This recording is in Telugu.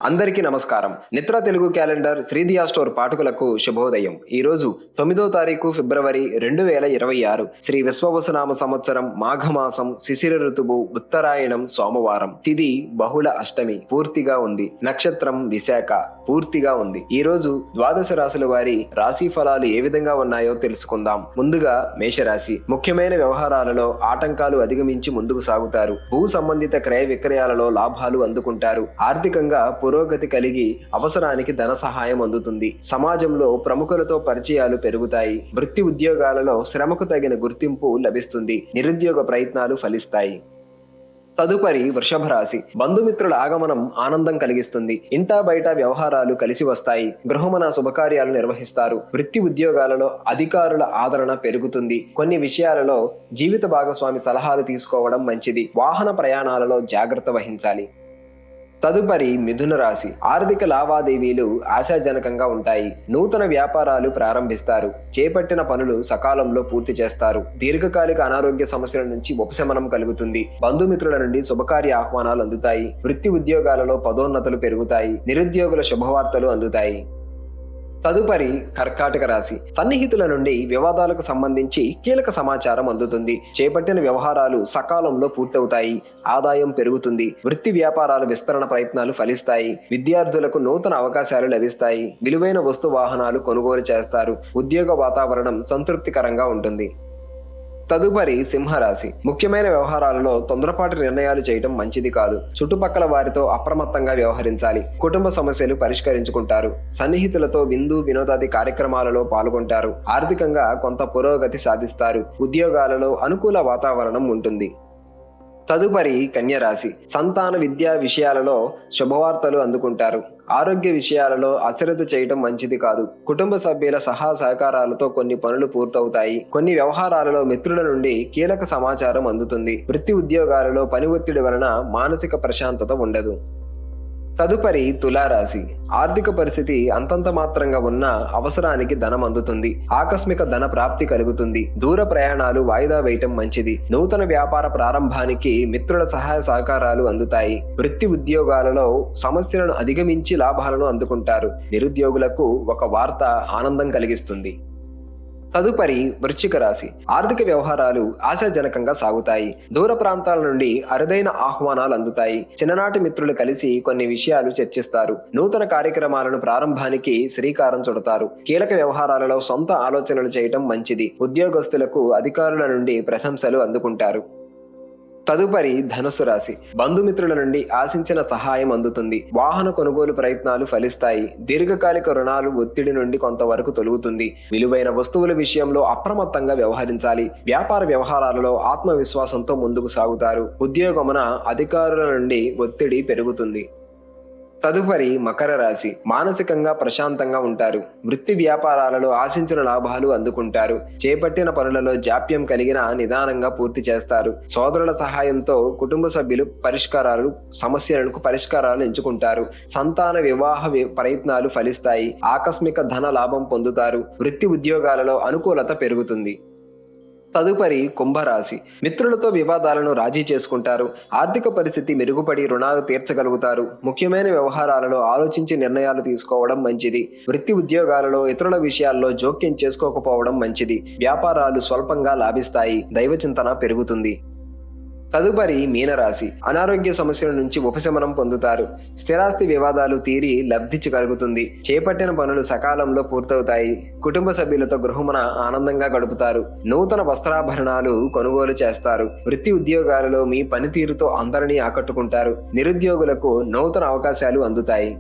అందరికీ నమస్కారం. నిత్ర తెలుగు క్యాలెండర్ శ్రీదియా స్టోర్ పాఠకులకు శుభోదయం. ఈ రోజు 9వ తారీఖు ఫిబ్రవరి 2026 శ్రీ విశ్వవసునామ సంవత్సరం మాఘమాసం శిశిర ఋతువు ఉత్తరాయణం సోమవారం. తిథి బహుళ అష్టమి పూర్తిగా ఉంది. నక్షత్రం విశాఖ పూర్తిగా ఉంది. ఈ రోజు ద్వాదశ రాశుల వారి రాశి ఫలాలు ఏ విధంగా ఉన్నాయో తెలుసుకుందాం. ముందుగా మేషరాశి. ముఖ్యమైన వ్యవహారాలలో ఆటంకాలు అధిగమించి ముందుకు సాగుతారు. భూ సంబంధిత క్రయ విక్రయాలలో లాభాలు అందుకుంటారు. ఆర్థికంగా పురోగతి కలిగి అవసరానికి ధన సహాయం అందుతుంది. సమాజంలో ప్రముఖులతో పరిచయాలు పెరుగుతాయి. వృత్తి ఉద్యోగాలలో శ్రమకు తగిన గుర్తింపు లభిస్తుంది. నిరుద్యోగ ప్రయత్నాలు ఫలిస్తాయి. తదుపరి వృషభ రాశి. బంధుమిత్రుల ఆగమనం ఆనందం కలిగిస్తుంది. ఇంటా బయట వ్యవహారాలు కలిసి వస్తాయి. గృహమున శుభకార్యాలు నిర్వహిస్తారు. వృత్తి ఉద్యోగాలలో అధికారుల ఆదరణ పెరుగుతుంది. కొన్ని విషయాలలో జీవిత భాగస్వామి సలహాలు తీసుకోవడం మంచిది. వాహన ప్రయాణాలలో జాగ్రత్త వహించాలి. తదుపరి మిథున రాశి. ఆర్థిక లావాదేవీలు ఆశాజనకంగా ఉంటాయి. నూతన వ్యాపారాలు ప్రారంభిస్తారు. చేపట్టిన పనులు సకాలంలో పూర్తి చేస్తారు. దీర్ఘకాలిక అనారోగ్య సమస్యల నుంచి ఉపశమనం కలుగుతుంది. బంధుమిత్రుల నుండి శుభకార్య ఆహ్వానాలు అందుతాయి. వృత్తి ఉద్యోగాలలో పదోన్నతులు పెరుగుతాయి. నిరుద్యోగుల శుభవార్తలు అందుతాయి. తదుపరి కర్కాటక రాశి. సన్నిహితుల నుండి వివాదాలకు సంబంధించి కీలక సమాచారం అందుతుంది. చేపట్టిన వ్యవహారాలు సకాలంలో పూర్తవుతాయి. ఆదాయం పెరుగుతుంది. వృత్తి వ్యాపారాల విస్తరణ ప్రయత్నాలు ఫలిస్తాయి. విద్యార్థులకు నూతన అవకాశాలు లభిస్తాయి. విలువైన వస్తు వాహనాలు కొనుగోలు చేస్తారు. ఉద్యోగ వాతావరణం సంతృప్తికరంగా ఉంటుంది. తదుపరి సింహరాశి. ముఖ్యమైన వ్యవహారాలలో తొందరపాటు నిర్ణయాలు చేయడం మంచిది కాదు. చుట్టుపక్కల వారితో అప్రమత్తంగా వ్యవహరించాలి. కుటుంబ సమస్యలు పరిష్కరించుకుంటారు. సన్నిహితులతో విందు వినోదాది కార్యక్రమాలలో పాల్గొంటారు. ఆర్థికంగా కొంత పురోగతి సాధిస్తారు. ఉద్యోగాలలో అనుకూల వాతావరణం ఉంటుంది. తదుపరి కన్యరాశి. సంతాన విద్యా విషయాలలో శుభవార్తలు అందుకుంటారు. ఆరోగ్య విషయాలలో అశ్రద్ధ చేయడం మంచిది కాదు. కుటుంబ సభ్యుల సహకారాలతో కొన్ని పనులు పూర్తవుతాయి. కొన్ని వ్యవహారాలలో మిత్రుల నుండి కీలక సమాచారం అందుతుంది. వృత్తి ఉద్యోగాలలో పని ఒత్తిడి వలన మానసిక ప్రశాంతత ఉండదు. తదుపరి తులారాశి. ఆర్థిక పరిస్థితి అంతంత మాత్రంగా ఉన్న అవసరానికి ధనం అందుతుంది. ఆకస్మిక ధన ప్రాప్తి కలుగుతుంది. దూర ప్రయాణాలు వాయిదా వేయటం మంచిది. నూతన వ్యాపార ప్రారంభానికి మిత్రుల సహాయ సహకారాలు అందుతాయి. వృత్తి ఉద్యోగాలలో సమస్యలను అధిగమించి లాభాలను అందుకుంటారు. నిరుద్యోగులకు ఒక వార్త ఆనందం కలిగిస్తుంది. తదుపరి వృశ్చిక రాశి. ఆర్థిక వ్యవహారాలు ఆశాజనకంగా సాగుతాయి. దూర ప్రాంతాల నుండి అరుదైన ఆహ్వానాలు అందుతాయి. చిన్ననాటి మిత్రులు కలిసి కొన్ని విషయాలు చర్చిస్తారు. నూతన కార్యక్రమాలను ప్రారంభానికి శ్రీకారం చుడతారు. కీలక వ్యవహారాలలో సొంత ఆలోచనలు చేయటం మంచిది. ఉద్యోగస్తులకు అధికారుల నుండి ప్రశంసలు అందుకుంటారు. తదుపరి ధనుసు రాశి. బంధుమిత్రుల నుండి ఆశించిన సహాయం అందుతుంది. వాహన కొనుగోలు ప్రయత్నాలు ఫలిస్తాయి. దీర్ఘకాలిక రుణాలు ఒత్తిడి నుండి కొంతవరకు తొలగుతుంది. విలువైన వస్తువుల విషయంలో అప్రమత్తంగా వ్యవహరించాలి. వ్యాపార వ్యవహారాలలో ఆత్మవిశ్వాసంతో ముందుకు సాగుతారు. ఉద్యోగమున అధికారుల నుండి ఒత్తిడి పెరుగుతుంది. తదుపరి మకర రాశి. మానసికంగా ప్రశాంతంగా ఉంటారు. వృత్తి వ్యాపారాలలో ఆశించిన లాభాలు అందుకుంటారు. చేపట్టిన పనులలో జాప్యం కలిగిన నిదానంగా పూర్తి చేస్తారు. సోదరుల సహాయంతో కుటుంబ సభ్యులు సమస్యలకు పరిష్కారాలు ఎంచుకుంటారు. సంతాన వివాహ ప్రయత్నాలు ఫలిస్తాయి. ఆకస్మిక ధన లాభం పొందుతారు. వృత్తి ఉద్యోగాలలో అనుకూలత పెరుగుతుంది. తదుపరి కుంభరాశి. మిత్రులతో వివాదాలను రాజీ చేసుకుంటారు. ఆర్థిక పరిస్థితి మెరుగుపడి రుణాలు తీర్చగలుగుతారు. ముఖ్యమైన వ్యవహారాలలో ఆలోచించి నిర్ణయాలు తీసుకోవడం మంచిది. వృత్తి ఉద్యోగాలలో ఇతరుల విషయాల్లో జోక్యం చేసుకోకపోవడం మంచిది. వ్యాపారాలు స్వల్పంగా లాభిస్తాయి. దైవచింతన పెరుగుతుంది. తదుపరి మీనరాశి. అనారోగ్య సమస్యల నుంచి ఉపశమనం పొందుతారు. స్థిరాస్తి వివాదాలు తీరి లబ్ధి కలుగుతుంది. చేపట్టిన పనులు సకాలంలో పూర్తవుతాయి. కుటుంబ సభ్యులతో గృహమున ఆనందంగా గడుపుతారు. నూతన వస్త్రాభరణాలు కొనుగోలు చేస్తారు. వృత్తి ఉద్యోగాలలో మీ పనితీరుతో అందరినీ ఆకట్టుకుంటారు. నిరుద్యోగులకు నూతన అవకాశాలు అందుతాయి.